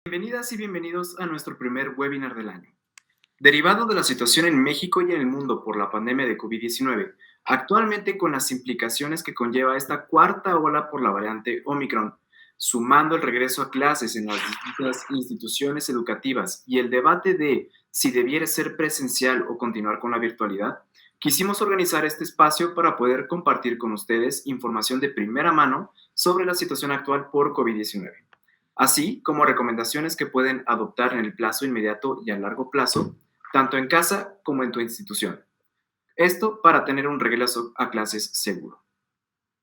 Bienvenidas y bienvenidos a nuestro primer webinar del año. Derivado de la situación en México y en el mundo por la pandemia de COVID-19, actualmente con las implicaciones que conlleva esta cuarta ola por la variante Omicron, sumando el regreso a clases en las distintas instituciones educativas y el debate de si debiera ser presencial o continuar con la virtualidad, quisimos organizar este espacio para poder compartir con ustedes información de primera mano sobre la situación actual por COVID-19, así como recomendaciones que pueden adoptar en el plazo inmediato y a largo plazo, tanto en casa como en tu institución. Esto para tener un regreso a clases seguro.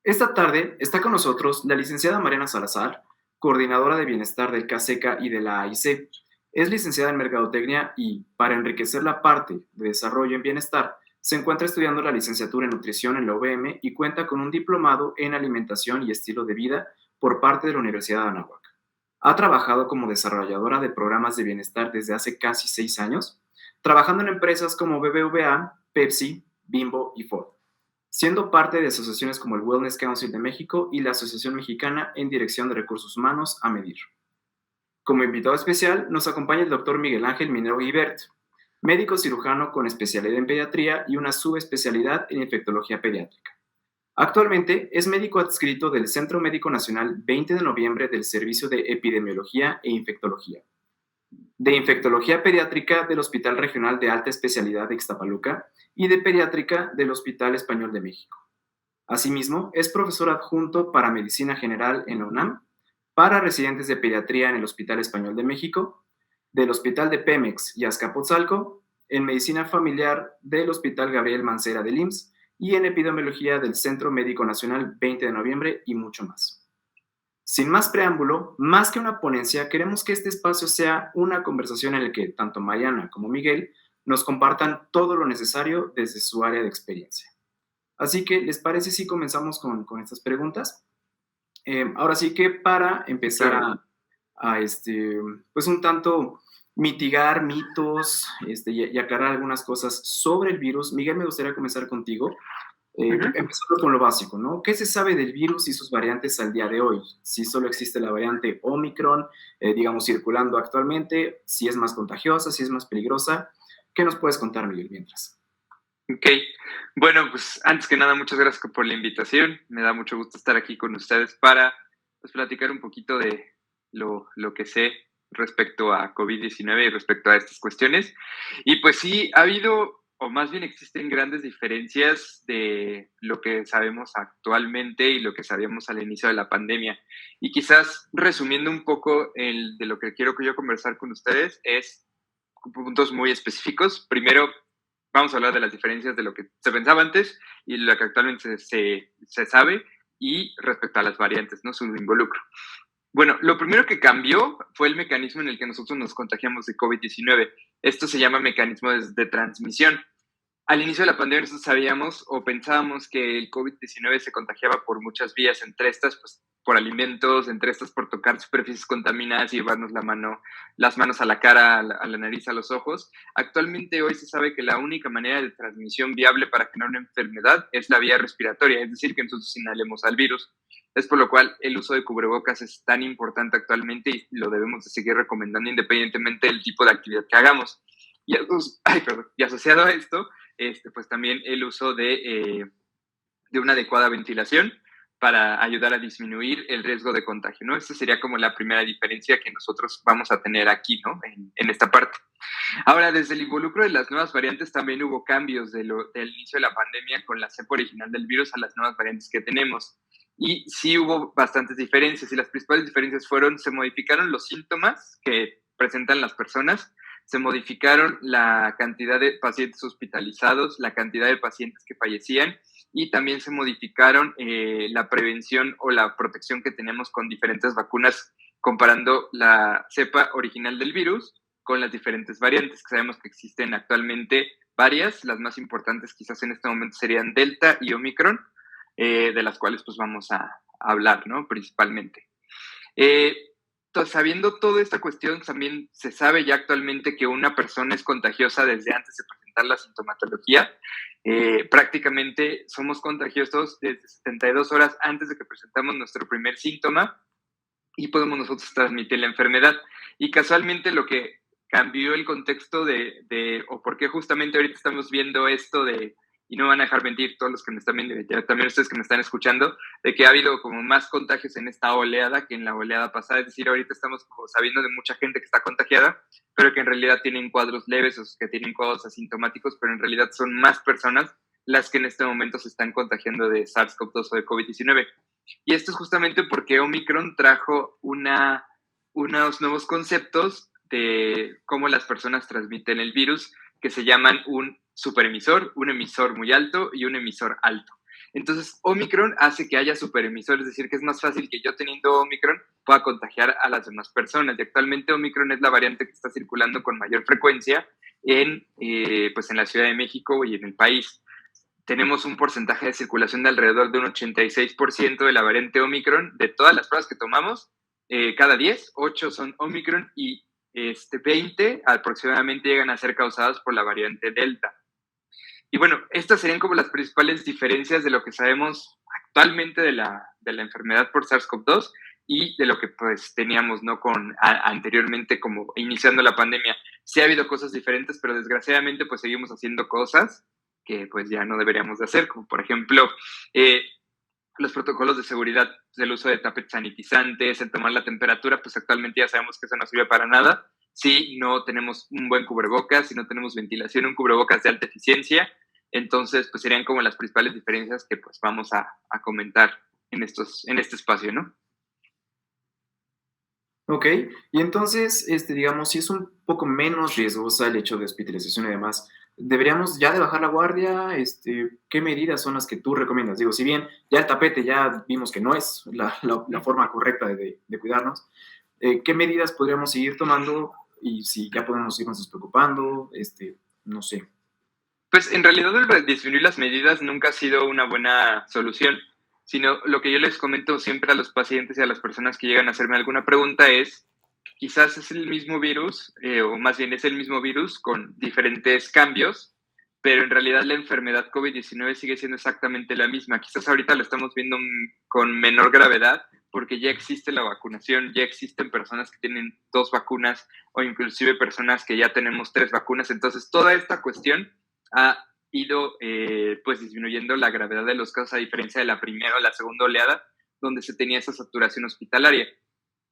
Esta tarde está con nosotros la licenciada Mariana Salazar, coordinadora de bienestar del CASECA y de la AIC. Es licenciada en Mercadotecnia y, para enriquecer la parte de desarrollo en bienestar, se encuentra estudiando la licenciatura en nutrición en la UVM y cuenta con un diplomado en alimentación y estilo de vida por parte de la Universidad de Anáhuac. Ha trabajado como desarrolladora de programas de bienestar desde hace casi 6 años, trabajando en empresas como BBVA, Pepsi, Bimbo y Ford, siendo parte de asociaciones como el Wellness Council de México y la Asociación Mexicana en Dirección de Recursos Humanos a Medir. Como invitado especial nos acompaña el doctor Miguel Ángel Minero Guibert, médico cirujano con especialidad en pediatría y una subespecialidad en infectología pediátrica. Actualmente es médico adscrito del Centro Médico Nacional 20 de noviembre del Servicio de Epidemiología e Infectología, de Infectología Pediátrica del Hospital Regional de Alta Especialidad de Ixtapaluca y de Pediátrica del Hospital Español de México. Asimismo, es profesor adjunto para Medicina General en la UNAM, para residentes de pediatría en el Hospital Español de México, del Hospital de Pemex y Azcapotzalco, en Medicina Familiar del Hospital Gabriel Mancera del IMSS y en Epidemiología del Centro Médico Nacional 20 de noviembre y mucho más. Sin más preámbulo, más que una ponencia, queremos que este espacio sea una conversación en la que tanto Mariana como Miguel nos compartan todo lo necesario desde su área de experiencia. Así que, ¿les parece si comenzamos con estas preguntas? Ahora sí que para empezar pues un tanto mitigar mitos y aclarar algunas cosas sobre el virus, Miguel, me gustaría comenzar contigo. Empezando con lo básico, ¿no? ¿Qué se sabe del virus y sus variantes al día de hoy? Si solo existe la variante Omicron, digamos, circulando actualmente, si es más contagiosa, si es más peligrosa. ¿Qué nos puedes contar, Miguel, mientras? Ok, bueno, pues antes que nada, muchas gracias por la invitación. Me da mucho gusto estar aquí con ustedes para pues, platicar un poquito de lo que sé respecto a COVID-19 y respecto a estas cuestiones. Y pues sí, ha habido, o más bien existen grandes diferencias de lo que sabemos actualmente y lo que sabíamos al inicio de la pandemia. Y quizás resumiendo un poco de lo que quiero yo conversar con ustedes es puntos muy específicos. Primero, vamos a hablar de las diferencias de lo que se pensaba antes y lo que actualmente se sabe y respecto a las variantes, ¿no? Su involucro. Bueno, lo primero que cambió fue el mecanismo en el que nosotros nos contagiamos de COVID-19. Esto se llama mecanismo de transmisión. Al inicio de la pandemia nosotros sabíamos o pensábamos que el COVID-19 se contagiaba por muchas vías, entre estas, pues, por alimentos, entre estas, por tocar superficies contaminadas y llevarnos las manos a la cara, a la nariz, a los ojos. Actualmente hoy se sabe que la única manera de transmisión viable para generar una enfermedad es la vía respiratoria, es decir, que nosotros inhalemos al virus. Es por lo cual el uso de cubrebocas es tan importante actualmente y lo debemos de seguir recomendando independientemente del tipo de actividad que hagamos. Y asociado a esto, pues también el uso de una adecuada ventilación para ayudar a disminuir el riesgo de contagio, ¿no? Esta sería como la primera diferencia que nosotros vamos a tener aquí, ¿no? En esta parte. Ahora, desde el involucro de las nuevas variantes también hubo cambios del inicio de la pandemia con la cepa original del virus a las nuevas variantes que tenemos. Y sí hubo bastantes diferencias y las principales diferencias fueron, se modificaron los síntomas que presentan las personas, se modificaron la cantidad de pacientes hospitalizados, la cantidad de pacientes que fallecían y también se modificaron la prevención o la protección que tenemos con diferentes vacunas comparando la cepa original del virus con las diferentes variantes que sabemos que existen actualmente varias, las más importantes quizás en este momento serían Delta y Omicron, de las cuales pues vamos a hablar, ¿no? Principalmente. Sabiendo toda esta cuestión, también se sabe ya actualmente que una persona es contagiosa desde antes de presentar la sintomatología. Prácticamente somos contagiosos desde 72 horas antes de que presentamos nuestro primer síntoma y podemos nosotros transmitir la enfermedad. Y casualmente lo que cambió el contexto o por qué justamente ahorita estamos viendo esto y no me van a dejar mentir todos los que me están viendo, y también ustedes que me están escuchando, de que ha habido como más contagios en esta oleada que en la oleada pasada. Es decir, ahorita estamos como sabiendo de mucha gente que está contagiada, pero que en realidad tienen cuadros leves o que tienen cuadros asintomáticos, pero en realidad son más personas las que en este momento se están contagiando de SARS-CoV-2 o de COVID-19. Y esto es justamente porque Omicron trajo unos nuevos conceptos de cómo las personas transmiten el virus, que se llaman un superemisor, un emisor muy alto y un emisor alto. Entonces, Omicron hace que haya superemisores, es decir, que es más fácil que yo teniendo Omicron pueda contagiar a las demás personas. Y actualmente Omicron es la variante que está circulando con mayor frecuencia pues en la Ciudad de México y en el país. Tenemos un porcentaje de circulación de alrededor de un 86% de la variante Omicron. De todas las pruebas que tomamos, cada 10, 8 son Omicron y 20 aproximadamente llegan a ser causadas por la variante Delta. Y bueno, estas serían como las principales diferencias de lo que sabemos actualmente de la enfermedad por SARS-CoV-2 y de lo que pues teníamos, ¿no? Anteriormente, como iniciando la pandemia. Sí ha habido cosas diferentes, pero desgraciadamente pues seguimos haciendo cosas que pues ya no deberíamos de hacer, como por ejemplo los protocolos de seguridad del uso de tapetes sanitizantes, el tomar la temperatura, pues actualmente ya sabemos que eso no sirve para nada. Si no tenemos un buen cubrebocas, si no tenemos ventilación, un cubrebocas de alta eficiencia, entonces pues serían como las principales diferencias que pues vamos a comentar en este espacio, ¿no? Ok, y entonces, digamos, si es un poco menos riesgosa el hecho de hospitalización y demás, ¿deberíamos ya de bajar la guardia? ¿Qué medidas son las que tú recomiendas? Digo, si bien ya el tapete ya vimos que no es la forma correcta de cuidarnos, ¿qué medidas podríamos seguir tomando? Y si ya podemos irnos despreocupando, no sé. Pues en realidad el disminuir las medidas nunca ha sido una buena solución, sino lo que yo les comento siempre a los pacientes y a las personas que llegan a hacerme alguna pregunta es, quizás es el mismo virus, o más bien es el mismo virus con diferentes cambios, pero en realidad la enfermedad COVID-19 sigue siendo exactamente la misma. Quizás ahorita lo estamos viendo con menor gravedad porque ya existe la vacunación, ya existen personas que tienen 2 vacunas o inclusive personas que ya tenemos 3 vacunas. Entonces, toda esta cuestión ha ido pues disminuyendo la gravedad de los casos a diferencia de la primera o la segunda oleada, donde se tenía esa saturación hospitalaria.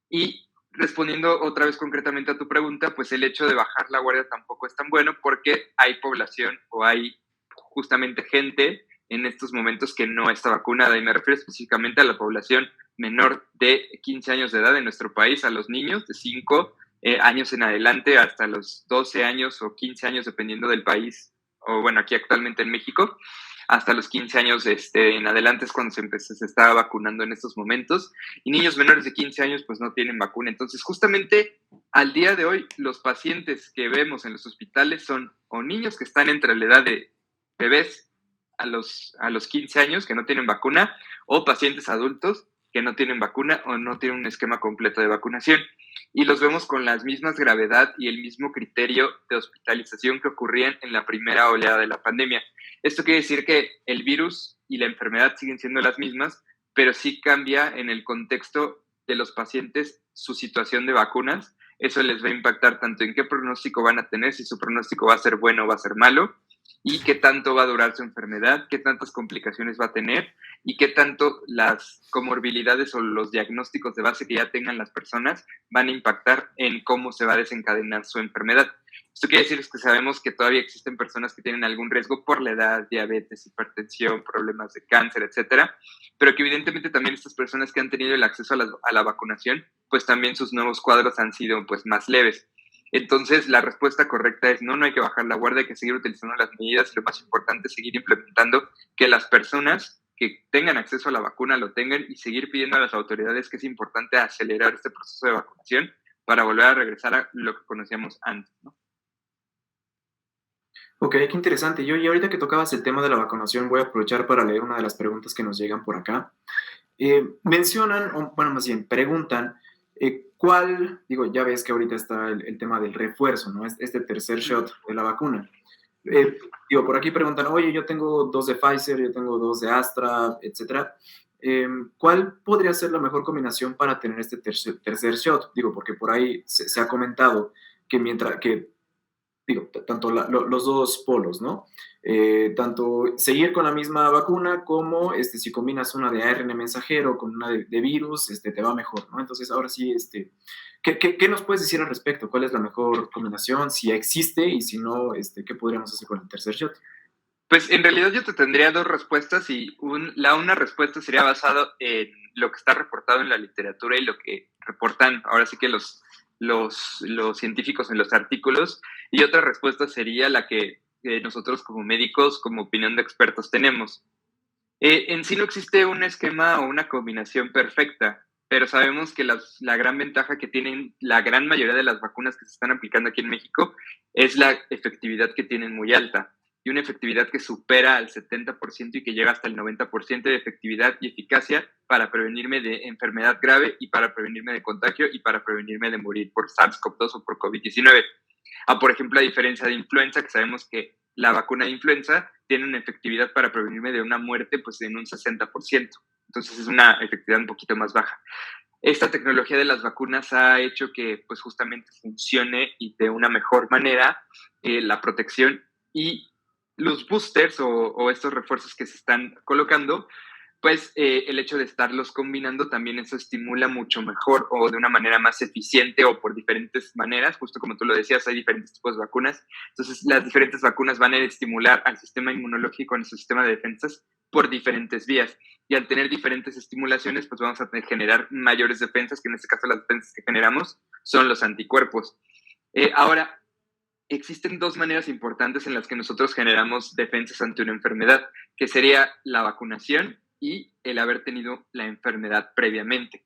Y respondiendo otra vez concretamente a tu pregunta, pues el hecho de bajar la guardia tampoco es tan bueno porque hay población o hay justamente gente en estos momentos que no está vacunada, y me refiero específicamente a la población menor de 15 años de edad en nuestro país, a los niños de 5 años en adelante hasta los 12 años o 15 años, dependiendo del país, o bueno, aquí actualmente en México, hasta los 15 años en adelante es cuando se está vacunando en estos momentos, y niños menores de 15 años pues no tienen vacuna. Entonces, justamente al día de hoy, los pacientes que vemos en los hospitales son o niños que están entre la edad de bebés a los 15 años que no tienen vacuna, o pacientes adultos que no tienen vacuna o no tienen un esquema completo de vacunación. Y los vemos con la misma gravedad y el mismo criterio de hospitalización que ocurrían en la primera oleada de la pandemia. Esto quiere decir que el virus y la enfermedad siguen siendo las mismas, pero sí cambia en el contexto de los pacientes su situación de vacunas. Eso les va a impactar tanto en qué pronóstico van a tener, si su pronóstico va a ser bueno o va a ser malo, y qué tanto va a durar su enfermedad, qué tantas complicaciones va a tener y qué tanto las comorbilidades o los diagnósticos de base que ya tengan las personas van a impactar en cómo se va a desencadenar su enfermedad. Esto quiere decir que sabemos que todavía existen personas que tienen algún riesgo por la edad, diabetes, hipertensión, problemas de cáncer, etcétera, pero que evidentemente también estas personas que han tenido el acceso a la vacunación, pues también sus nuevos cuadros han sido pues más leves. Entonces, la respuesta correcta es no hay que bajar la guardia, hay que seguir utilizando las medidas y lo más importante es seguir implementando que las personas que tengan acceso a la vacuna lo tengan y seguir pidiendo a las autoridades que es importante acelerar este proceso de vacunación para volver a regresar a lo que conocíamos antes, ¿no? Ok, qué interesante. Y ahorita que tocabas el tema de la vacunación, voy a aprovechar para leer una de las preguntas que nos llegan por acá. Mencionan, o, bueno, más bien, preguntan, digo, ya ves que ahorita está el tema del refuerzo, ¿no? Este tercer shot de la vacuna. Digo, por aquí preguntan, oye, yo tengo 2 de Pfizer, yo tengo 2 de Astra, etcétera. ¿cuál podría ser la mejor combinación para tener este tercer shot? Digo, porque por ahí se ha comentado que mientras que, digo, tanto los dos polos, ¿no? Tanto seguir con la misma vacuna como si combinas una de ARN mensajero con una de virus, te va mejor, ¿no? Entonces, ahora sí, ¿qué nos puedes decir al respecto? ¿Cuál es la mejor combinación? Si existe y si no, ¿qué podríamos hacer con el tercer shot? Pues en realidad yo te tendría dos respuestas y una respuesta sería basada en lo que está reportado en la literatura y lo que reportan ahora sí que los científicos en los artículos, y otra respuesta sería la que nosotros como médicos, como opinión de expertos tenemos. En sí no existe un esquema o una combinación perfecta, pero sabemos que la gran ventaja que tienen la gran mayoría de las vacunas que se están aplicando aquí en México es la efectividad que tienen muy alta, y una efectividad que supera al 70% y que llega hasta el 90% de efectividad y eficacia para prevenirme de enfermedad grave y para prevenirme de contagio y para prevenirme de morir por SARS-CoV-2 o por COVID-19. Por ejemplo, a diferencia de influenza, que sabemos que la vacuna de influenza tiene una efectividad para prevenirme de una muerte pues en un 60%. Entonces es una efectividad un poquito más baja. Esta tecnología de las vacunas ha hecho que pues justamente funcione y de una mejor manera la protección, y los boosters o estos refuerzos que se están colocando, pues el hecho de estarlos combinando también eso estimula mucho mejor o de una manera más eficiente o por diferentes maneras, justo como tú lo decías, hay diferentes tipos de vacunas, entonces las diferentes vacunas van a estimular al sistema inmunológico, a nuestro sistema de defensas por diferentes vías, y al tener diferentes estimulaciones pues vamos a generar mayores defensas, que en este caso las defensas que generamos son los anticuerpos. Ahora, existen dos maneras importantes en las que nosotros generamos defensas ante una enfermedad, que sería la vacunación y el haber tenido la enfermedad previamente.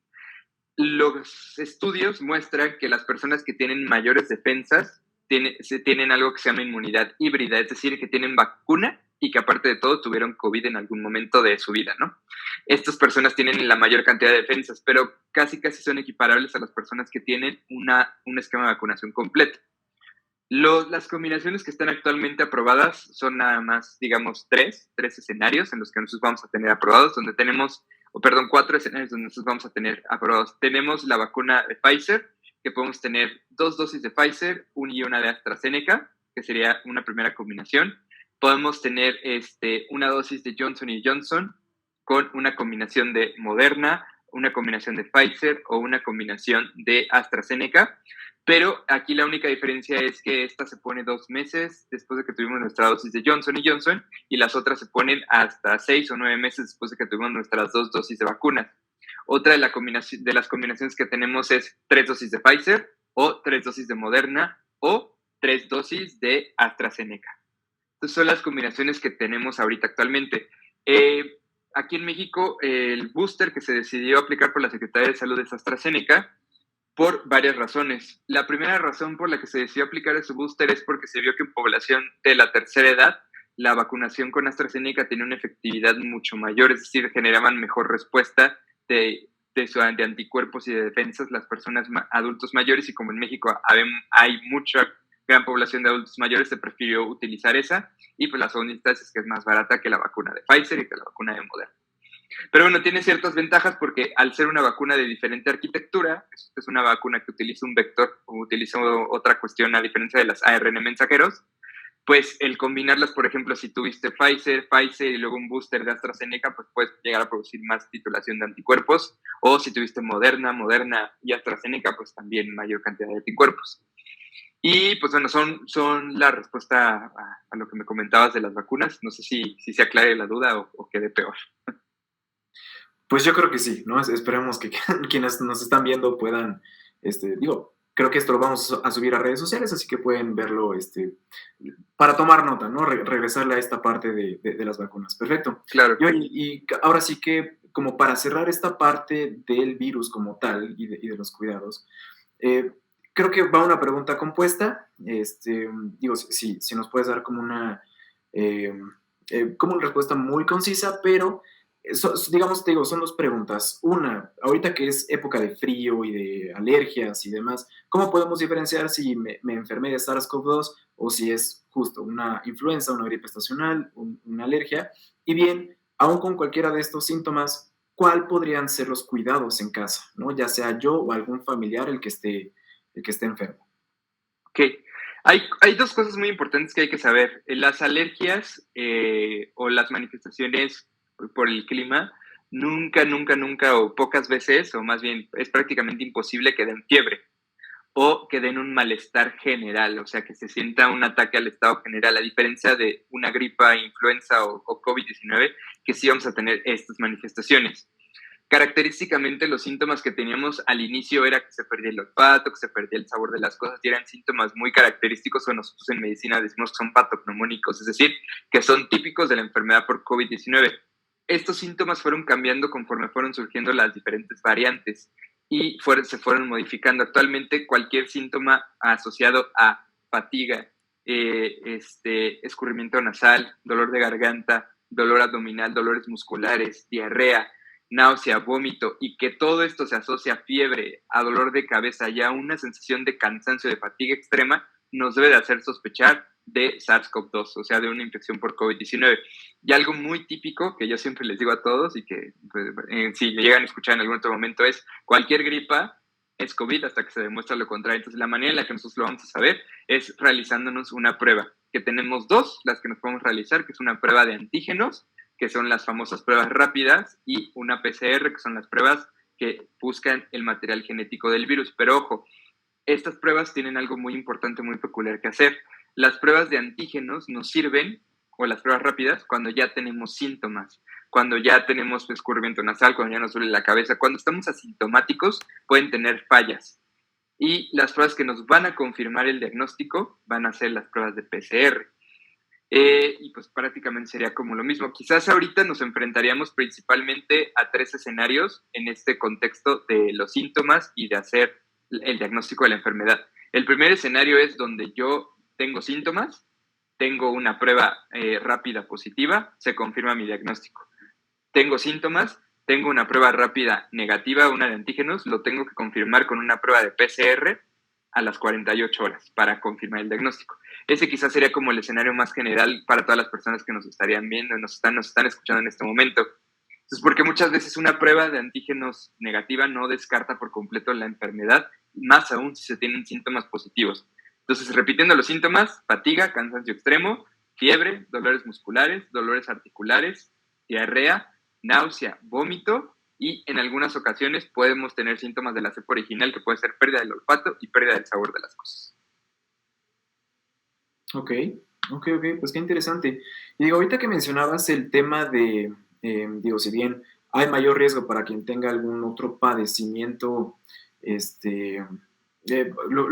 Los estudios muestran que las personas que tienen mayores defensas tienen algo que se llama inmunidad híbrida, es decir, que tienen vacuna y que aparte de todo tuvieron COVID en algún momento de su vida, ¿no? Estas personas tienen la mayor cantidad de defensas, pero casi son equiparables a las personas que tienen un esquema de vacunación completo. Las combinaciones que están actualmente aprobadas son nada más, digamos, tres escenarios en los que nosotros vamos a tener aprobados, donde tenemos, cuatro escenarios donde nosotros vamos a tener aprobados. Tenemos la vacuna de Pfizer, que podemos tener 2 dosis de Pfizer, y una de AstraZeneca, que sería una primera combinación. Podemos tener una dosis de Johnson & Johnson con una combinación de Moderna, una combinación de Pfizer o una combinación de AstraZeneca. Pero aquí la única diferencia es que esta se pone 2 meses después de que tuvimos nuestra dosis de Johnson & Johnson, y las otras se ponen hasta 6 o 9 meses después de que tuvimos nuestras 2 dosis de vacunas. Otra de las combinaciones que tenemos es 3 dosis de Pfizer o 3 dosis de Moderna o 3 dosis de AstraZeneca. Entonces son las combinaciones que tenemos ahorita actualmente. Aquí en México el booster que se decidió aplicar por la Secretaría de Salud es AstraZeneca, por varias razones. La primera razón por la que se decidió aplicar ese booster es porque se vio que en población de la tercera edad la vacunación con AstraZeneca tenía una efectividad mucho mayor, es decir, generaban mejor respuesta de anticuerpos y de defensas las personas adultos mayores, y como en México hay mucha gran población de adultos mayores, se prefirió utilizar esa, y pues la segunda instancia es que es más barata que la vacuna de Pfizer y que la vacuna de Moderna. Pero bueno, tiene ciertas ventajas porque al ser una vacuna de diferente arquitectura, es una vacuna que utiliza un vector o utiliza otra cuestión a diferencia de las ARN mensajeros, pues el combinarlas, por ejemplo, si tuviste Pfizer y luego un booster de AstraZeneca, pues puedes llegar a producir más titulación de anticuerpos, o si tuviste Moderna y AstraZeneca, pues también mayor cantidad de anticuerpos. Y pues bueno, son la respuesta a lo que me comentabas de las vacunas. No sé si se aclare la duda o quede peor. Pues yo creo que sí, ¿no? Esperemos que quienes nos están viendo puedan, creo que esto lo vamos a subir a redes sociales, así que pueden verlo, para tomar nota, ¿no? Regresarle a esta parte de las vacunas. Perfecto. Claro. Y ahora sí que, como para cerrar esta parte del virus como tal y de los cuidados, creo que va una pregunta compuesta. Si nos puedes dar como una respuesta muy concisa, pero digamos, te digo, son dos preguntas. Una, ahorita que es época de frío y de alergias y demás, ¿cómo podemos diferenciar si me enfermé de SARS-CoV-2 o si es justo una influenza, una gripe estacional, una alergia? Y bien, aún con cualquiera de estos síntomas, ¿cuál podrían ser los cuidados en casa, ¿no? Ya sea yo o algún familiar el que esté enfermo. Ok. Hay dos cosas muy importantes que hay que saber. Las alergias o las manifestaciones por el clima, nunca, nunca, nunca o pocas veces, o más bien es prácticamente imposible que den fiebre o que den un malestar general, o sea, que se sienta un ataque al estado general, a diferencia de una gripa, influenza o COVID-19, que sí vamos a tener estas manifestaciones. Característicamente los síntomas que teníamos al inicio era que se perdía el olfato, que se perdía el sabor de las cosas y eran síntomas muy característicos o nosotros en medicina decimos que son patognomónicos, es decir, que son típicos de la enfermedad por COVID-19. Estos síntomas fueron cambiando conforme fueron surgiendo las diferentes variantes y se fueron modificando. Actualmente cualquier síntoma asociado a fatiga, escurrimiento nasal, dolor de garganta, dolor abdominal, dolores musculares, diarrea, náusea, vómito y que todo esto se asocia a fiebre, a dolor de cabeza y a una sensación de cansancio, de fatiga extrema, nos debe de hacer sospechar de SARS-CoV-2, o sea, de una infección por COVID-19. Y algo muy típico que yo siempre les digo a todos y que pues, si me llegan a escuchar en algún otro momento es cualquier gripa es COVID hasta que se demuestra lo contrario. Entonces, la manera en la que nosotros lo vamos a saber es realizándonos una prueba, que tenemos dos, las que nos podemos realizar, que es una prueba de antígenos, que son las famosas pruebas rápidas, y una PCR, que son las pruebas que buscan el material genético del virus. Pero ojo, estas pruebas tienen algo muy importante, muy peculiar que hacer. Las pruebas de antígenos nos sirven, o las pruebas rápidas, cuando ya tenemos síntomas, cuando ya tenemos escurrimiento nasal, cuando ya nos duele la cabeza, cuando estamos asintomáticos, pueden tener fallas. Y las pruebas que nos van a confirmar el diagnóstico van a ser las pruebas de PCR. Y pues prácticamente sería como lo mismo. Quizás ahorita nos enfrentaríamos principalmente a tres escenarios en este contexto de los síntomas y de hacer el diagnóstico de la enfermedad. El primer escenario es donde yo tengo síntomas, tengo una prueba rápida positiva, se confirma mi diagnóstico. Tengo síntomas, tengo una prueba rápida negativa, una de antígenos, lo tengo que confirmar con una prueba de PCR a las 48 horas para confirmar el diagnóstico. Ese quizás sería como el escenario más general para todas las personas que nos estarían viendo, nos están escuchando en este momento. Entonces, porque muchas veces una prueba de antígenos negativa no descarta por completo la enfermedad, más aún si se tienen síntomas positivos. Entonces, repitiendo los síntomas: fatiga, cansancio extremo, fiebre, dolores musculares, dolores articulares, diarrea, náusea, vómito, y en algunas ocasiones podemos tener síntomas de la cepa original, que puede ser pérdida del olfato y pérdida del sabor de las cosas. Ok, ok, pues qué interesante. Y digo, ahorita que mencionabas el tema de, digo, si bien hay mayor riesgo para quien tenga algún otro padecimiento, lo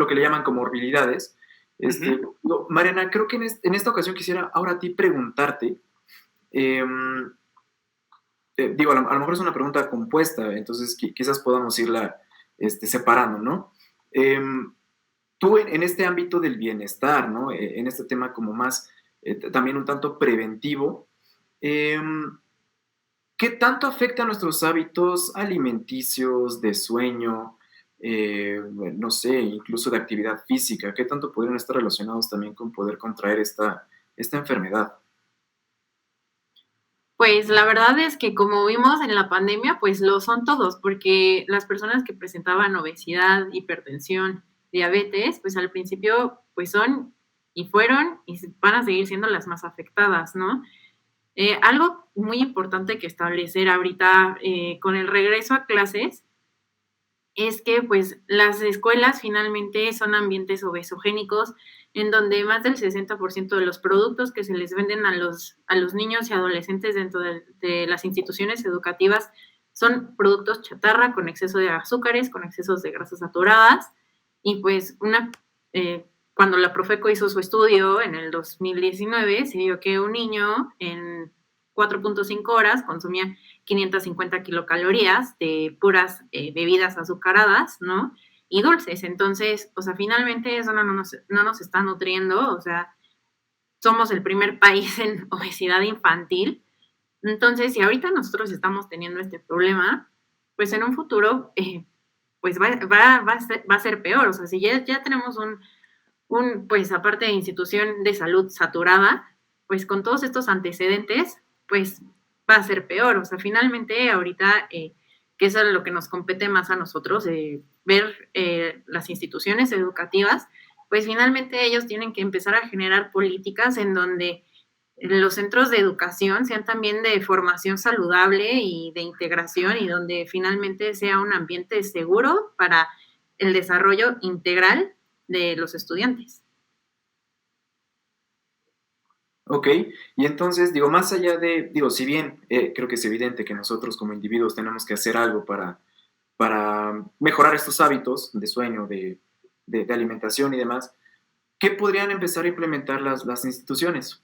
que le llaman comorbilidades, digo, Mariana, creo que en esta ocasión quisiera ahora a ti preguntarte, em, digo, a lo mejor es una pregunta compuesta, entonces quizás podamos irla separando, ¿no? Em, Tú en este ámbito del bienestar, ¿no? En este tema como más, también un tanto preventivo, em, ¿qué tanto afecta a nuestros hábitos alimenticios, de sueño, no sé, incluso de actividad física? ¿Qué tanto podrían estar relacionados también con poder contraer esta enfermedad? Pues la verdad es que como vimos en la pandemia, pues lo son todos, porque las personas que presentaban obesidad, hipertensión, diabetes, pues al principio pues son y fueron y van a seguir siendo las más afectadas, ¿no? Algo muy importante que establecer ahorita con el regreso a clases es que pues las escuelas finalmente son ambientes obesogénicos en donde más del 60% de los productos que se les venden a los niños y adolescentes dentro de las instituciones educativas son productos chatarra con exceso de azúcares, con excesos de grasas saturadas. Y pues cuando la Profeco hizo su estudio en el 2019, se vio que un niño en 4.5 horas consumía 550 kilocalorías de puras bebidas azucaradas, ¿no? Y dulces. Entonces, o sea, finalmente eso no nos está nutriendo, o sea, somos el primer país en obesidad infantil. Entonces, si ahorita nosotros estamos teniendo este problema, pues en un futuro, pues va a ser peor. O sea, si ya tenemos pues aparte de institución de salud saturada, pues con todos estos antecedentes, pues va a ser peor. O sea, finalmente ahorita, que eso es lo que nos compete más a nosotros, ver las instituciones educativas, pues finalmente ellos tienen que empezar a generar políticas en donde los centros de educación sean también de formación saludable y de integración, y donde finalmente sea un ambiente seguro para el desarrollo integral de los estudiantes. Ok, y entonces, digo, más allá de, digo, si bien creo que es evidente que nosotros como individuos tenemos que hacer algo para mejorar estos hábitos de sueño, de alimentación y demás, ¿qué podrían empezar a implementar las instituciones?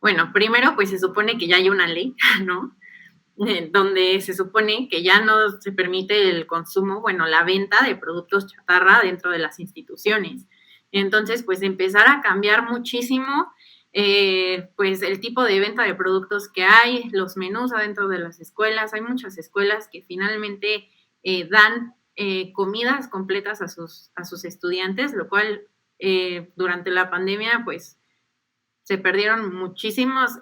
Bueno, primero, pues se supone que ya hay una ley, ¿no? Donde se supone que ya no se permite el consumo, bueno, la venta de productos chatarra dentro de las instituciones. Entonces, pues empezar a cambiar muchísimo, pues el tipo de venta de productos que hay, los menús adentro de las escuelas. Hay muchas escuelas que finalmente dan comidas completas a sus estudiantes, lo cual durante la pandemia, pues se perdieron muchísimos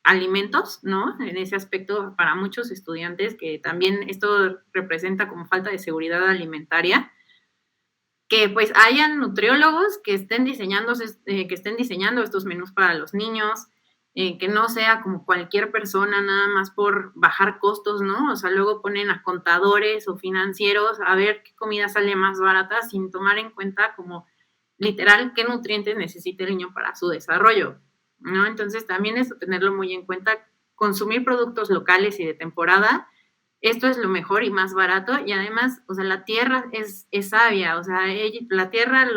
alimentos, ¿no? En ese aspecto para muchos estudiantes, que también esto representa como falta de seguridad alimentaria, que pues hayan nutriólogos que estén diseñando estos menús para los niños, que no sea como cualquier persona nada más por bajar costos, ¿no? O sea, luego ponen a contadores o financieros a ver qué comida sale más barata sin tomar en cuenta como literal qué nutrientes necesita el niño para su desarrollo, ¿no? Entonces también es tenerlo muy en cuenta, consumir productos locales y de temporada. Esto es lo mejor y más barato, y además, o sea, la tierra es sabia, o sea, la tierra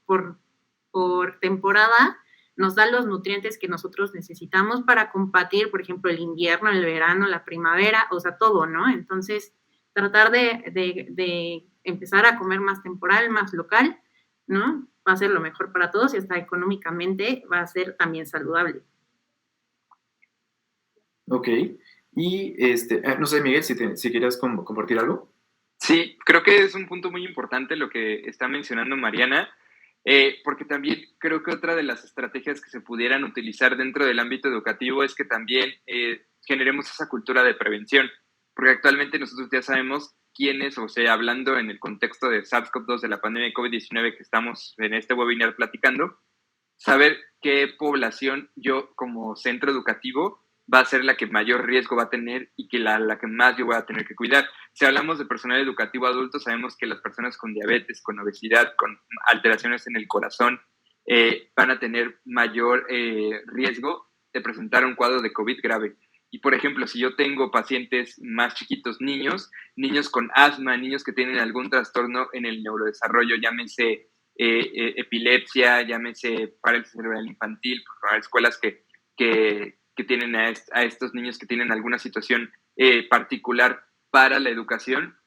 por temporada nos da los nutrientes que nosotros necesitamos para combatir, por ejemplo, el invierno, el verano, la primavera, o sea, todo, ¿no? Entonces, tratar de empezar a comer más temporal, más local, ¿no? Va a ser lo mejor para todos, y hasta económicamente va a ser también saludable. Ok, y no sé, Miguel, si quieres compartir algo. Sí, creo que es un punto muy importante lo que está mencionando Mariana, porque también creo que otra de las estrategias que se pudieran utilizar dentro del ámbito educativo es que también generemos esa cultura de prevención, porque actualmente nosotros ya sabemos quiénes, o sea, hablando en el contexto de SARS-CoV-2, de la pandemia de COVID-19 que estamos en este webinar platicando, saber qué población yo como centro educativo va a ser la que mayor riesgo va a tener y que la que más yo voy a tener que cuidar. Si hablamos de personal educativo adulto, sabemos que las personas con diabetes, con obesidad, con alteraciones en el corazón, van a tener mayor riesgo de presentar un cuadro de COVID grave. Y, por ejemplo, si yo tengo pacientes más chiquitos, niños con asma, niños que tienen algún trastorno en el neurodesarrollo, llámese epilepsia, llámese parálisis cerebral infantil, para escuelas que tienen a estos niños que tienen alguna situación particular para la educación,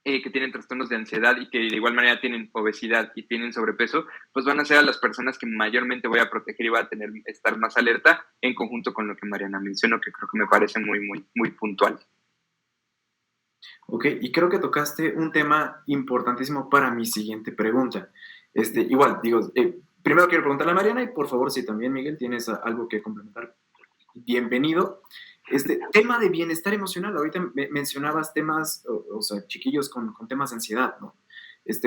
que tienen trastornos de ansiedad y que de igual manera tienen obesidad y tienen sobrepeso, pues van a ser a las personas que mayormente voy a proteger y voy a estar más alerta en conjunto con lo que Mariana mencionó, que creo que me parece muy, muy, muy puntual. Ok, y creo que tocaste un tema importantísimo para mi siguiente pregunta. Igual, digo, primero quiero preguntarle a Mariana y por favor, si también, Miguel, tienes algo que complementar, bienvenido. Tema de bienestar emocional, ahorita mencionabas temas, o sea, chiquillos con temas de ansiedad, ¿no?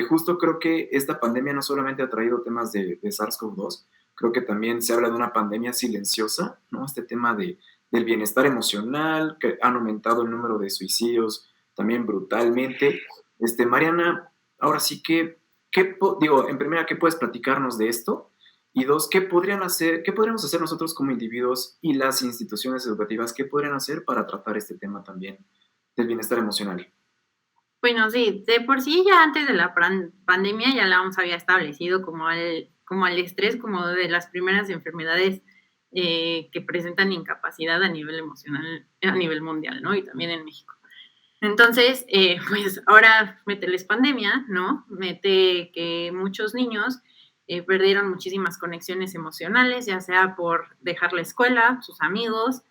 Justo creo que esta pandemia no solamente ha traído temas de SARS-CoV-2, creo que también se habla de una pandemia silenciosa, ¿no? Este tema del bienestar emocional, que han aumentado el número de suicidios también brutalmente. Mariana, ahora sí que, digo, en primera, ¿qué puedes platicarnos de esto? Y dos, ¿qué podríamos hacer nosotros como individuos y las instituciones educativas? ¿Qué podrían hacer para tratar este tema también del bienestar emocional? Bueno, sí, de por sí ya antes de la pandemia ya la OMS había establecido como el estrés como de las primeras enfermedades que presentan incapacidad a nivel emocional, a nivel mundial, ¿no? Y también en México. Entonces, pues ahora mételes pandemia, ¿no? Mete que muchos niños perdieron muchísimas conexiones emocionales, ya sea por dejar la escuela, sus amigos,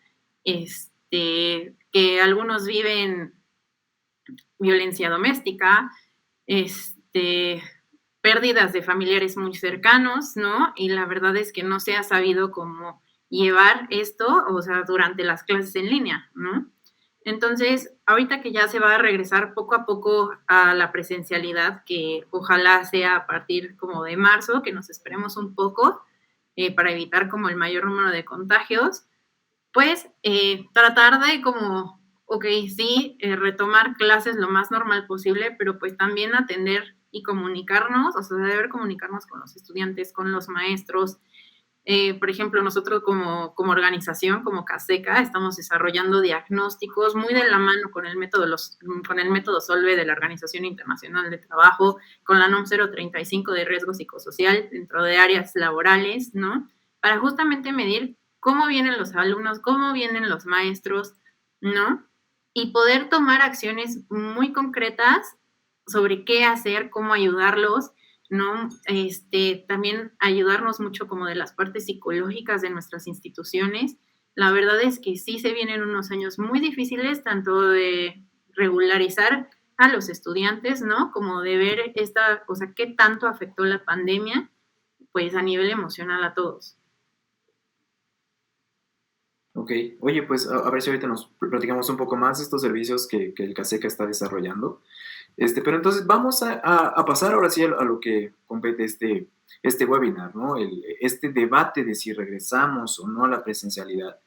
que algunos viven violencia doméstica, pérdidas de familiares muy cercanos, ¿no? Y la verdad es que no se ha sabido cómo llevar esto, o sea, durante las clases en línea, ¿no? Entonces, ahorita que ya se va a regresar poco a poco a la presencialidad, que ojalá sea a partir como de marzo, que nos esperemos un poco para evitar como el mayor número de contagios, pues tratar de como, ok, sí, retomar clases lo más normal posible, pero pues también atender y comunicarnos, o sea, deber comunicarnos con los estudiantes, con los maestros. Por ejemplo, nosotros como organización, como CASECA, estamos desarrollando diagnósticos muy de la mano con el método SOLVE de la Organización Internacional de Trabajo, con la NOM 035 de riesgo psicosocial dentro de áreas laborales, ¿no? Para justamente medir cómo vienen los alumnos, cómo vienen los maestros, ¿no? Y poder tomar acciones muy concretas sobre qué hacer, cómo ayudarlos, ¿no? También ayudarnos mucho como de las partes psicológicas de nuestras instituciones. La verdad es que sí se vienen unos años muy difíciles, tanto de regularizar a los estudiantes, ¿no? Como de ver o sea, qué tanto afectó la pandemia, pues a nivel emocional a todos. Ok, oye, pues a ver si ahorita nos platicamos un poco más de estos servicios que el CASECA está desarrollando. Pero entonces vamos a pasar ahora sí a lo que compete este webinar, ¿no? Este debate de si regresamos o no a la presencialidad.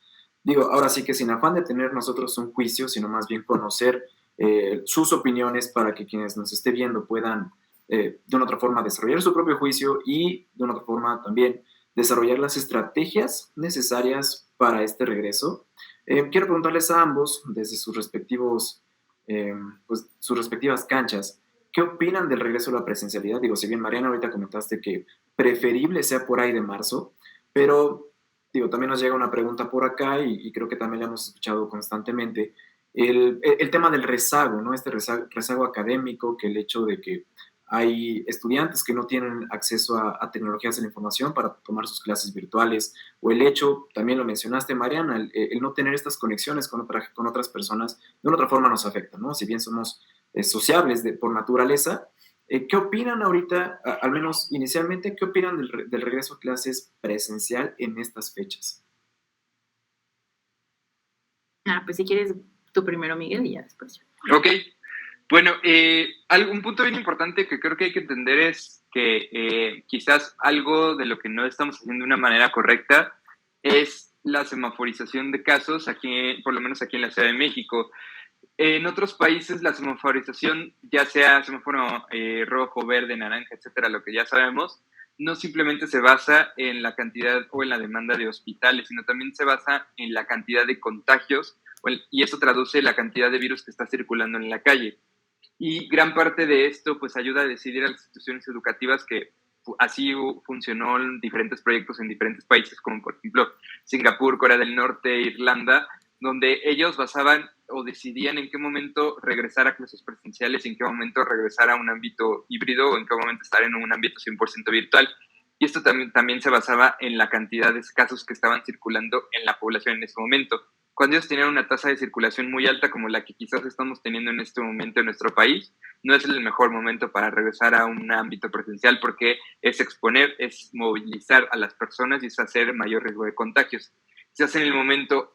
Digo, ahora sí que sin afán de tener nosotros un juicio, sino más bien conocer sus opiniones para que quienes nos esté viendo puedan de una otra forma desarrollar su propio juicio y de una otra forma también desarrollar las estrategias necesarias para este regreso. Quiero preguntarles a ambos, desde sus respectivos pues, sus respectivas canchas. ¿Qué opinan del regreso a la presencialidad? Digo, si bien Mariana ahorita comentaste que preferible sea por ahí de marzo, pero digo, también nos llega una pregunta por acá y creo que también la hemos escuchado constantemente, el tema del rezago, ¿no? Este rezago académico, que el hecho de que hay estudiantes que no tienen acceso a tecnologías de la información para tomar sus clases virtuales, o el hecho, también lo mencionaste, Mariana, el no tener estas conexiones con otras personas, de una otra forma nos afecta, ¿no? Si bien somos sociables por naturaleza, ¿qué opinan ahorita, al menos inicialmente, qué opinan del regreso a clases presencial en estas fechas? Pues si quieres tú primero, Miguel, y ya después yo. Ok, bueno, un punto bien importante que creo que hay que entender es que quizás algo de lo que no estamos haciendo de una manera correcta es la semaforización de casos, aquí, por lo menos aquí en la Ciudad de México. En otros países la semaforización, ya sea semáforo rojo, verde, naranja, etcétera, lo que ya sabemos, no simplemente se basa en la cantidad o en la demanda de hospitales, sino también se basa en la cantidad de contagios y eso traduce la cantidad de virus que está circulando en la calle. Y gran parte de esto pues ayuda a decidir a las instituciones educativas que así funcionó en diferentes proyectos en diferentes países, como por ejemplo Singapur, Corea del Norte, Irlanda, donde ellos basaban o decidían en qué momento regresar a clases presenciales, en qué momento regresar a un ámbito híbrido o en qué momento estar en un ámbito 100% virtual. Y esto también se basaba en la cantidad de casos que estaban circulando en la población en ese momento. Cuando ellos tenían una tasa de circulación muy alta como la que quizás estamos teniendo en este momento en nuestro país, no es el mejor momento para regresar a un ámbito presencial porque es exponer, es movilizar a las personas y es hacer mayor riesgo de contagios. Se hace en el momento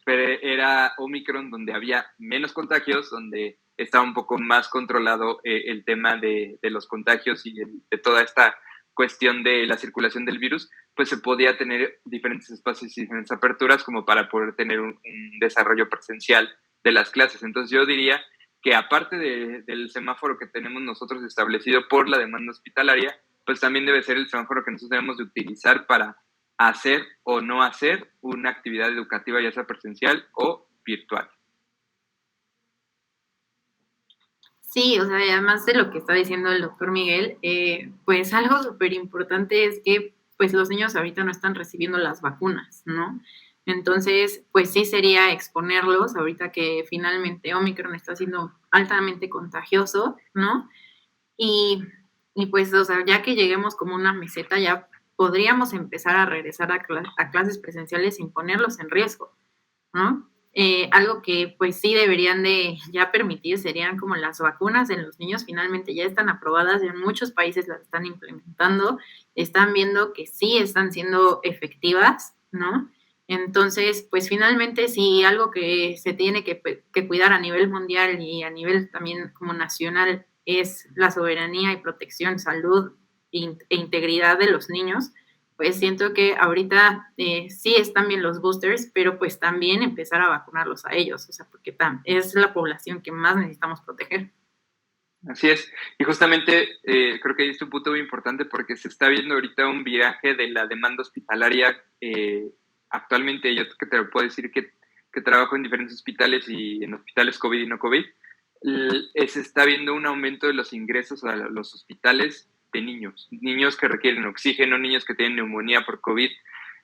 era Omicron, donde había menos contagios, donde estaba un poco más controlado el tema de los contagios y de toda esta cuestión de la circulación del virus, pues se podía tener diferentes espacios y diferentes aperturas como para poder tener un desarrollo presencial de las clases. Entonces yo diría que aparte del semáforo que tenemos nosotros establecido por la demanda hospitalaria, pues también debe ser el semáforo que nosotros debemos de utilizar para hacer o no hacer una actividad educativa, ya sea presencial o virtual. Sí, o sea, además de lo que está diciendo el doctor Miguel, pues algo súper importante es que pues los niños ahorita no están recibiendo las vacunas, ¿no? Entonces, pues sí sería exponerlos ahorita que finalmente Omicron está siendo altamente contagioso, ¿no? Y, y pues, o sea, ya que lleguemos como una meseta, ya podríamos empezar a regresar a clases presenciales sin ponerlos en riesgo, ¿no? Algo que pues sí deberían de ya permitir serían como las vacunas en los niños, finalmente ya están aprobadas, en muchos países las están implementando, están viendo que sí están siendo efectivas, ¿no? Entonces, pues finalmente si algo que se tiene que cuidar a nivel mundial y a nivel también como nacional es la soberanía y protección, salud e integridad de los niños, pues siento que ahorita sí están bien los boosters, pero pues también empezar a vacunarlos a ellos, o sea, porque es la población que más necesitamos proteger. Así es, y justamente creo que es un punto muy importante porque se está viendo ahorita un viraje de la demanda hospitalaria. Actualmente yo que te lo puedo decir que trabajo en diferentes hospitales y en hospitales COVID y no COVID, se está viendo un aumento de los ingresos a los hospitales de niños que requieren oxígeno, niños que tienen neumonía por COVID,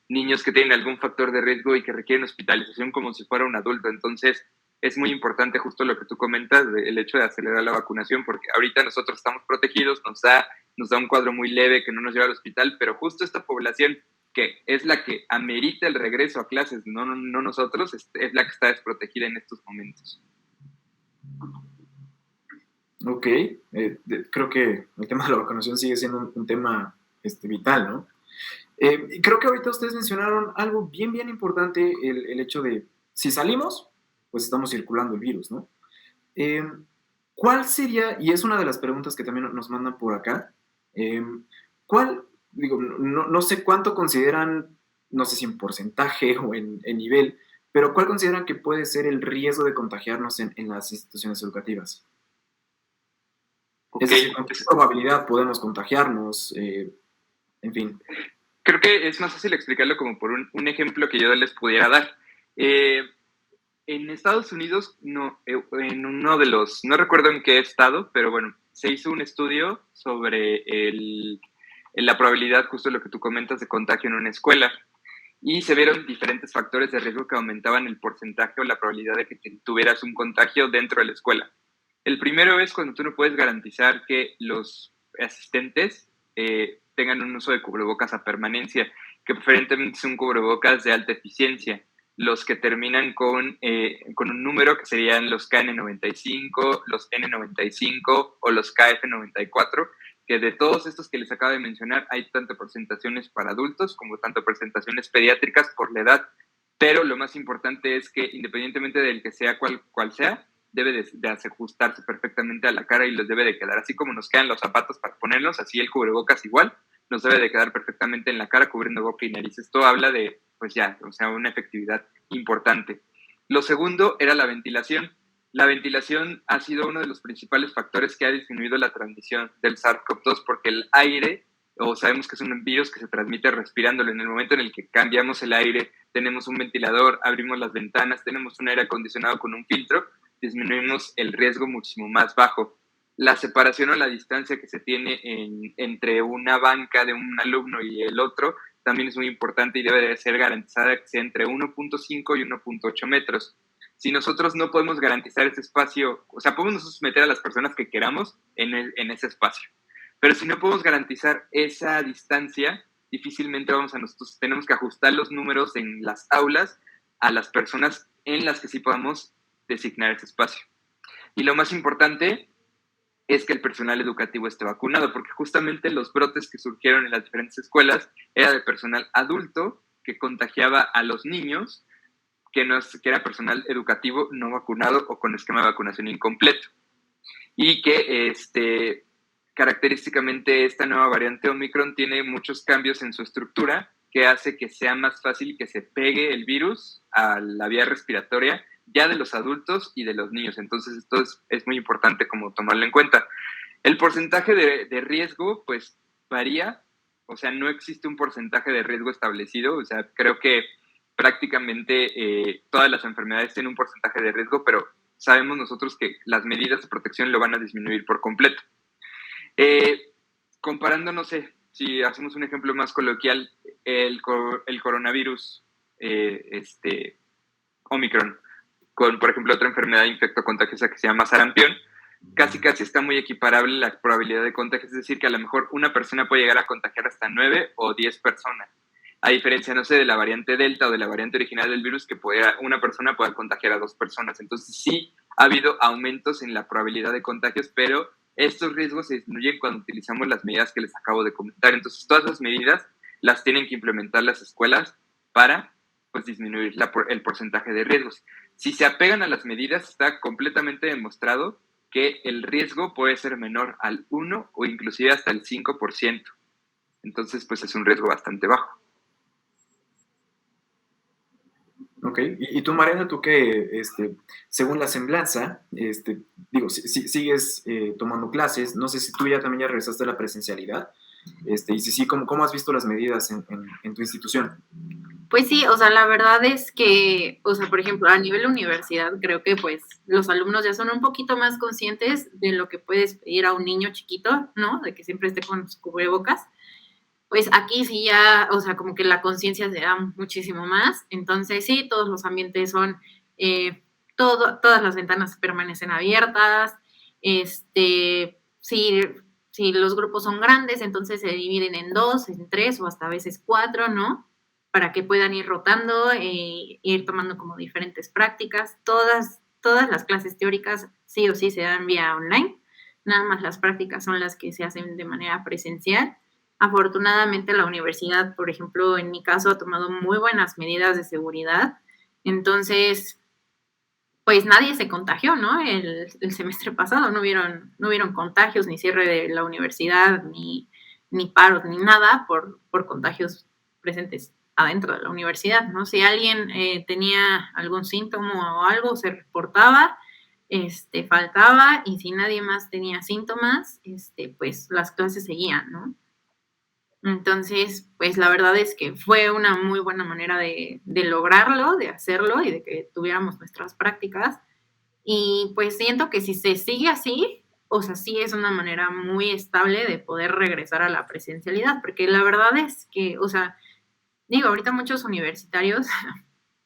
niños que tienen algún factor de riesgo y que requieren hospitalización como si fuera un adulto. Entonces, es muy importante justo lo que tú comentas, el hecho de acelerar la vacunación, porque ahorita nosotros estamos protegidos, nos da un cuadro muy leve que no nos lleva al hospital, pero justo esta población que es la que amerita el regreso a clases, no nosotros, es la que está desprotegida en estos momentos. Ok, creo que el tema de la vacunación sigue siendo un tema vital, ¿no? Creo que ahorita ustedes mencionaron algo bien importante, el hecho de, si salimos, pues estamos circulando el virus, ¿no? ¿Cuál sería, y es una de las preguntas que también nos mandan por acá, no sé cuánto consideran, no sé si en porcentaje o en nivel, pero ¿cuál consideran que puede ser el riesgo de contagiarnos en las instituciones educativas? Okay. Es decir, ¿con qué probabilidad podemos contagiarnos? En fin. Creo que es más fácil explicarlo como por un ejemplo que yo les pudiera dar. En Estados Unidos, en uno de los, no recuerdo en qué estado, pero bueno, se hizo un estudio sobre la probabilidad, justo lo que tú comentas, de contagio en una escuela. Y se vieron diferentes factores de riesgo que aumentaban el porcentaje o la probabilidad de que tuvieras un contagio dentro de la escuela. El primero es cuando tú no puedes garantizar que los asistentes tengan un uso de cubrebocas a permanencia, que preferentemente son cubrebocas de alta eficiencia, los que terminan con un número que serían los KN95, los N95 o los KF94, que de todos estos que les acabo de mencionar hay tanto presentaciones para adultos como tanto presentaciones pediátricas por la edad, pero lo más importante es que independientemente del que sea cual sea, debe de ajustarse perfectamente a la cara y les debe de quedar, así como nos quedan los zapatos para ponerlos, así el cubrebocas igual, nos debe de quedar perfectamente en la cara cubriendo boca y nariz. Esto habla de, pues ya, o sea, una efectividad importante. Lo segundo era la ventilación. La ventilación ha sido uno de los principales factores que ha disminuido la transmisión del SARS-CoV-2 porque el aire, o sabemos que es un virus que se transmite respirándolo. En el momento en el que cambiamos el aire, tenemos un ventilador, abrimos las ventanas, tenemos un aire acondicionado con un filtro, disminuimos el riesgo muchísimo más bajo. La separación o la distancia que se tiene entre una banca de un alumno y el otro también es muy importante y debe de ser garantizada que sea entre 1.5 y 1.8 metros. Si nosotros no podemos garantizar ese espacio, o sea, podemos nosotros meter a las personas que queramos en ese espacio, pero si no podemos garantizar esa distancia, difícilmente nosotros tenemos que ajustar los números en las aulas a las personas en las que sí podamos designar ese espacio. Y lo más importante es que el personal educativo esté vacunado, porque justamente los brotes que surgieron en las diferentes escuelas era de personal adulto que contagiaba a los niños, que era personal educativo no vacunado o con esquema de vacunación incompleto. Y que característicamente esta nueva variante Omicron tiene muchos cambios en su estructura que hace que sea más fácil que se pegue el virus a la vía respiratoria ya de los adultos y de los niños. Entonces esto es muy importante como tomarlo en cuenta. El porcentaje de riesgo pues varía, o sea, no existe un porcentaje de riesgo establecido, o sea, creo que prácticamente todas las enfermedades tienen un porcentaje de riesgo, pero sabemos nosotros que las medidas de protección lo van a disminuir por completo. Comparando, no sé, si hacemos un ejemplo más coloquial, el coronavirus, Omicron, con, por ejemplo, otra enfermedad infectocontagiosa que se llama sarampión, casi está muy equiparable la probabilidad de contagio, es decir, que a lo mejor una persona puede llegar a contagiar hasta 9 o 10 personas, a diferencia, no sé, de la variante Delta o de la variante original del virus, que una persona pueda contagiar a 2 personas. Entonces sí ha habido aumentos en la probabilidad de contagios, pero estos riesgos se disminuyen cuando utilizamos las medidas que les acabo de comentar. Entonces todas las medidas las tienen que implementar las escuelas para pues disminuir el porcentaje de riesgos. Si se apegan a las medidas, está completamente demostrado que el riesgo puede ser menor al 1 o inclusive hasta el 5%. Entonces, pues es un riesgo bastante bajo. Ok, y tú, Mariana, tú que, según la semblanza, sigues tomando clases, no sé si tú también ya regresaste a la presencialidad, y si sí, ¿cómo has visto las medidas en tu institución? Pues sí, o sea, la verdad es que, o sea, por ejemplo, a nivel universidad, creo que pues los alumnos ya son un poquito más conscientes de lo que puedes pedir a un niño chiquito, ¿no? De que siempre esté con su cubrebocas. Pues aquí sí ya, o sea, como que la conciencia se da muchísimo más. Entonces sí, todos los ambientes son, todas las ventanas permanecen abiertas. Si los grupos son grandes, entonces se dividen en 2, en 3 o hasta a veces 4, ¿no? Para que puedan ir rotando, ir tomando como diferentes prácticas. Todas las clases teóricas sí o sí se dan vía online. Nada más las prácticas son las que se hacen de manera presencial. Afortunadamente la universidad, por ejemplo, en mi caso, ha tomado muy buenas medidas de seguridad. Entonces, pues nadie se contagió, ¿no? El semestre pasado no hubieron contagios, ni cierre de la universidad, ni paros, ni nada por contagios presentes adentro de la universidad, ¿no? Si alguien tenía algún síntoma o algo, se reportaba, faltaba, y si nadie más tenía síntomas, pues las clases seguían, ¿no? Entonces, pues la verdad es que fue una muy buena manera de lograrlo, de hacerlo y de que tuviéramos nuestras prácticas. Y pues siento que si se sigue así, o sea, sí es una manera muy estable de poder regresar a la presencialidad, porque la verdad es que, o sea, digo, ahorita muchos universitarios,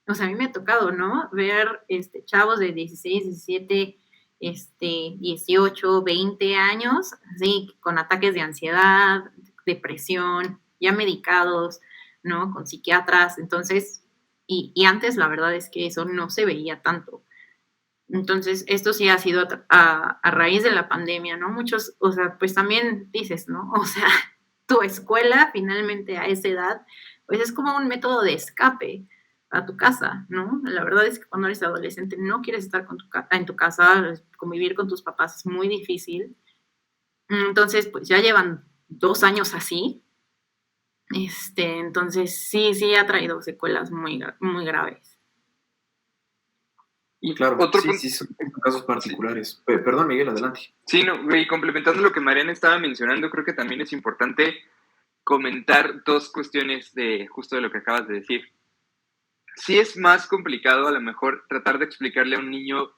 o sea, a mí me ha tocado, ¿no? Ver chavos de 16, 17, 18, 20 años, así, con ataques de ansiedad, depresión, ya medicados, ¿no? Con psiquiatras. Entonces, y antes la verdad es que eso no se veía tanto. Entonces, esto sí ha sido a raíz de la pandemia, ¿no? Muchos, o sea, pues también dices, ¿no? O sea, tu escuela finalmente a esa edad, pues es como un método de escape a tu casa, ¿no? La verdad es que cuando eres adolescente no quieres estar en tu casa, convivir con tus papás es muy difícil. Entonces, pues ya llevan 2 años así. Entonces sí ha traído secuelas muy, muy graves. Y claro, sí, son casos particulares. Sí. Perdón, Miguel, adelante. Sí, no, y complementando lo que Mariana estaba mencionando, creo que también es importante comentar 2 cuestiones de justo de lo que acabas de decir. Sí es más complicado a lo mejor tratar de explicarle a un niño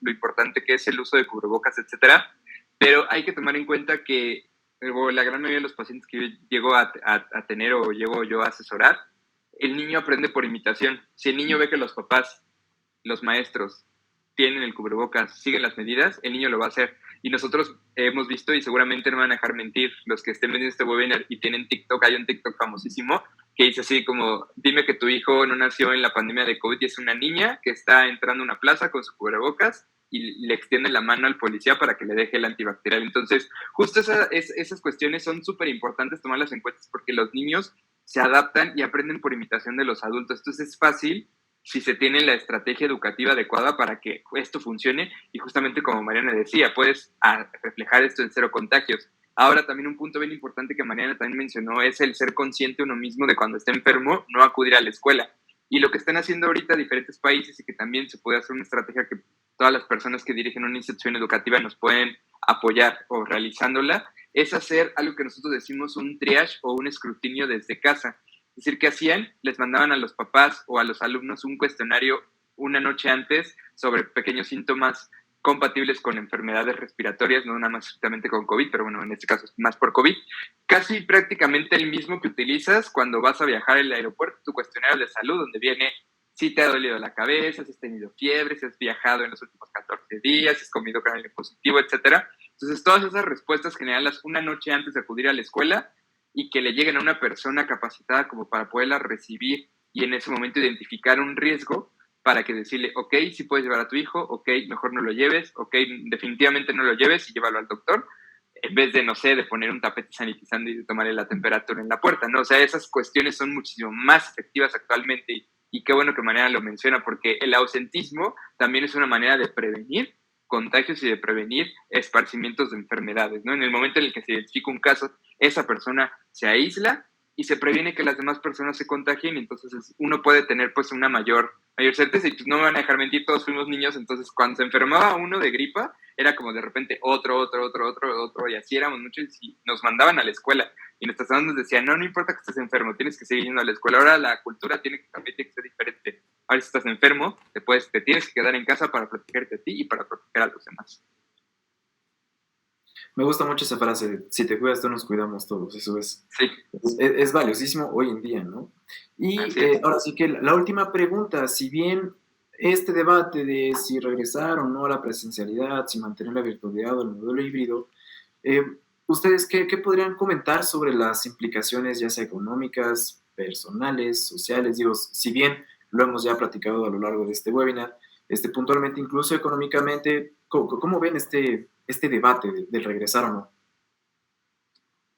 lo importante que es el uso de cubrebocas, etcétera, pero hay que tomar en cuenta que la gran mayoría de los pacientes que yo llego a tener o llego yo a asesorar, el niño aprende por imitación. Si el niño ve que los papás, los maestros, tienen el cubrebocas, siguen las medidas, el niño lo va a hacer. Y nosotros hemos visto, y seguramente no me van a dejar mentir, los que estén viendo este webinar y tienen TikTok, hay un TikTok famosísimo que dice así como, dime que tu hijo no nació en la pandemia de COVID y es una niña que está entrando a una plaza con su cubrebocas y le extiende la mano al policía para que le deje el antibacterial. Entonces, justo esas cuestiones son súper importantes tomarlas en cuenta porque los niños se adaptan y aprenden por imitación de los adultos. Entonces es fácil si se tiene la estrategia educativa adecuada para que esto funcione y justamente como Mariana decía, puedes reflejar esto en 0 contagios. Ahora también un punto bien importante que Mariana también mencionó es el ser consciente uno mismo de cuando está enfermo, no acudir a la escuela. Y lo que están haciendo ahorita diferentes países y que también se puede hacer una estrategia que todas las personas que dirigen una institución educativa nos pueden apoyar o realizándola, es hacer algo que nosotros decimos un triage o un escrutinio desde casa. Es decir, ¿qué hacían? Les mandaban a los papás o a los alumnos un cuestionario una noche antes sobre pequeños síntomas compatibles con enfermedades respiratorias, no nada más estrictamente con COVID, pero bueno, en este caso es más por COVID. Casi prácticamente el mismo que utilizas cuando vas a viajar al aeropuerto, tu cuestionario de salud, donde viene si te ha dolido la cabeza, si has tenido fiebre, si has viajado en los últimos 14 días, si has comido carne positivo, etcétera. Entonces, todas esas respuestas generarlas una noche antes de acudir a la escuela y que le lleguen a una persona capacitada como para poderla recibir y en ese momento identificar un riesgo para que decirle, ok, sí puedes llevar a tu hijo, ok, mejor no lo lleves, ok, definitivamente no lo lleves y llévalo al doctor, en vez de, no sé, de poner un tapete sanitizante y de tomarle la temperatura en la puerta, ¿no? O sea, esas cuestiones son muchísimo más efectivas actualmente Y qué bueno que Mariana lo menciona, porque el ausentismo también es una manera de prevenir contagios y de prevenir esparcimientos de enfermedades, ¿no? En el momento en el que se identifica un caso, esa persona se aísla y se previene que las demás personas se contagien, y entonces uno puede tener pues una mayor certeza, y pues no me van a dejar mentir, todos fuimos niños, entonces cuando se enfermaba uno de gripa, era como de repente otro, y así éramos muchos, y nos mandaban a la escuela, y nuestros alumnos nos decían, no importa que estés enfermo, tienes que seguir yendo a la escuela, ahora la cultura tiene que cambiar, tiene que ser diferente, ahora si estás enfermo, te tienes que quedar en casa para protegerte a ti y para proteger a los demás. Me gusta mucho esa frase, si te cuidas tú nos cuidamos todos, eso Sí, es valiosísimo hoy en día, ¿no? Y así es. ahora sí que la última pregunta, si bien este debate de si regresar o no a la presencialidad, si mantener la virtualidad o el modelo híbrido, eh, ¿ustedes qué podrían comentar sobre las implicaciones, ya sea económicas, personales, sociales? Digo, si bien lo hemos ya platicado a lo largo de este webinar, puntualmente, incluso económicamente, ¿cómo ven este debate del regresar o no?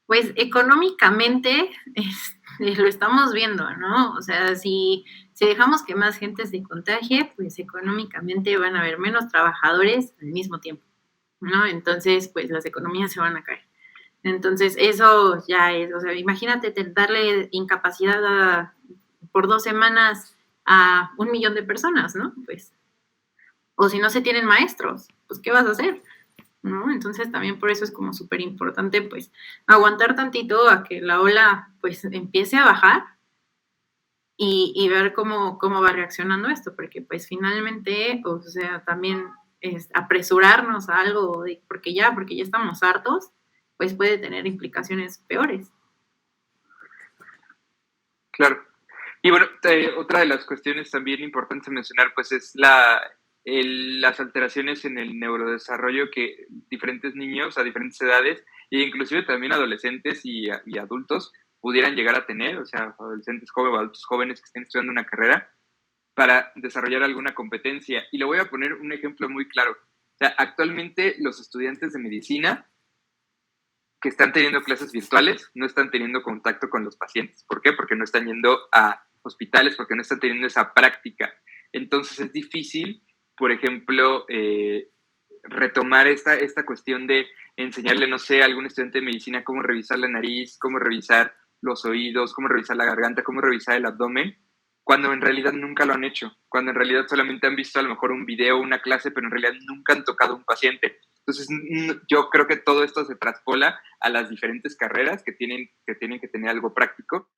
Pues económicamente lo estamos viendo, ¿no? O sea, si dejamos que más gente se contagie, pues económicamente van a haber menos trabajadores al mismo tiempo, ¿no? Entonces, pues las economías se van a caer. Entonces, eso ya es, o sea, imagínate darle incapacidad por 2 semanas a 1 millón de personas, ¿no? Pues, o si no se tienen maestros, pues, ¿qué vas a hacer? ¿No? Entonces también por eso es como súper importante pues aguantar tantito a que la ola pues empiece a bajar y ver cómo va reaccionando esto, porque pues finalmente, o sea, también apresurarnos a algo, porque ya estamos hartos, pues puede tener implicaciones peores. Claro. Y bueno, otra de las cuestiones también importantes a mencionar, pues es las alteraciones en el neurodesarrollo que diferentes niños a diferentes edades, e inclusive también adolescentes y adultos pudieran llegar a tener, o sea, adolescentes jóvenes o adultos jóvenes que estén estudiando una carrera para desarrollar alguna competencia. Y le voy a poner un ejemplo muy claro. O sea, actualmente los estudiantes de medicina que están teniendo clases virtuales no están teniendo contacto con los pacientes. ¿Por qué? Porque no están yendo a hospitales, porque no están teniendo esa práctica. Entonces es difícil, por ejemplo, retomar esta cuestión de enseñarle, no sé, a algún estudiante de medicina cómo revisar la nariz, cómo revisar los oídos, cómo revisar la garganta, cómo revisar el abdomen, cuando en realidad nunca lo han hecho, cuando en realidad solamente han visto a lo mejor un video, una clase, pero en realidad nunca han tocado a un paciente. Entonces, yo creo que todo esto se traspola a las diferentes carreras que tienen que tener algo práctico.